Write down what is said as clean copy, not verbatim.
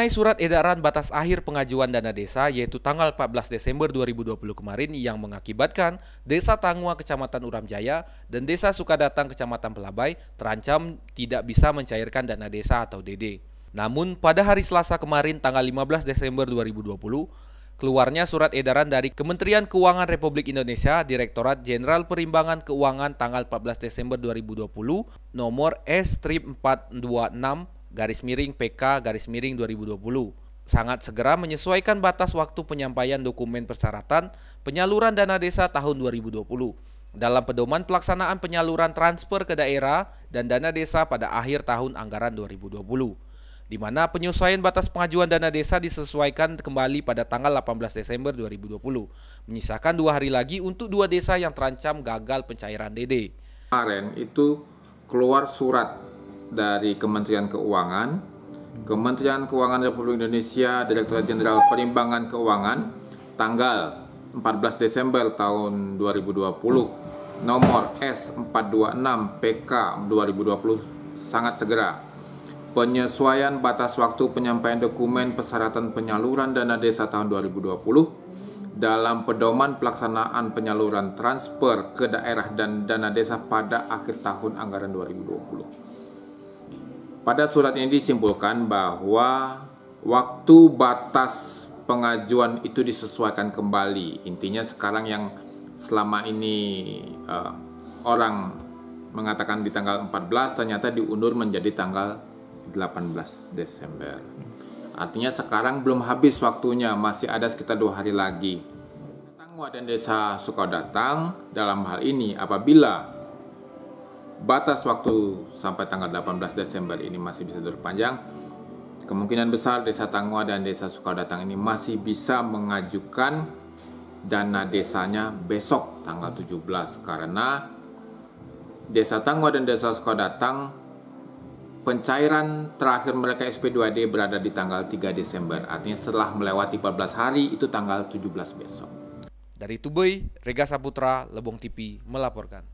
Mengenai surat edaran batas akhir pengajuan dana desa yaitu tanggal 14 Desember 2020 kemarin yang mengakibatkan Desa Tangua Kecamatan Uram Jaya dan Desa Sukadatang Kecamatan Pelabai terancam tidak bisa mencairkan dana desa atau DD. Namun pada hari Selasa kemarin tanggal 15 Desember 2020, keluarnya surat edaran dari Kementerian Keuangan Republik Indonesia Direktorat Jenderal Perimbangan Keuangan tanggal 14 Desember 2020 nomor S-426/PK-2020 sangat segera menyesuaikan batas waktu penyampaian dokumen persyaratan penyaluran dana desa tahun 2020 dalam pedoman pelaksanaan penyaluran transfer ke daerah dan dana desa pada akhir tahun anggaran 2020. Di mana penyesuaian batas pengajuan dana desa disesuaikan kembali pada tanggal 18 Desember 2020, menyisakan 2 hari lagi untuk 2 desa yang terancam gagal pencairan DD. Kemarin itu keluar surat dari Kementerian Keuangan, Kementerian Keuangan Republik Indonesia, Direktorat Jenderal Perimbangan Keuangan, tanggal 14 Desember tahun 2020, nomor S-426/PK-2020 sangat segera. Penyesuaian batas waktu penyampaian dokumen persyaratan penyaluran dana desa tahun 2020 dalam pedoman pelaksanaan penyaluran transfer ke daerah dan dana desa pada akhir tahun anggaran 2020. Pada surat ini disimpulkan bahwa waktu batas pengajuan itu disesuaikan kembali. Intinya sekarang yang selama ini orang mengatakan di tanggal 14 ternyata diundur menjadi tanggal 18 Desember. Artinya sekarang belum habis waktunya, masih ada sekitar 2 hari lagi. Tangua dan Desa Sukadatang dalam hal ini apabila batas waktu sampai tanggal 18 Desember ini masih bisa diperpanjang, kemungkinan besar Desa Tangua dan Desa Sukadatang ini masih bisa mengajukan dana desanya besok tanggal 17 karena Desa Tangua dan Desa Sukadatang pencairan terakhir mereka SP2D berada di tanggal 3 Desember. Artinya setelah melewati 14 hari itu tanggal 17 besok. Dari Tubei, Rega Saputra, Lebong TV melaporkan.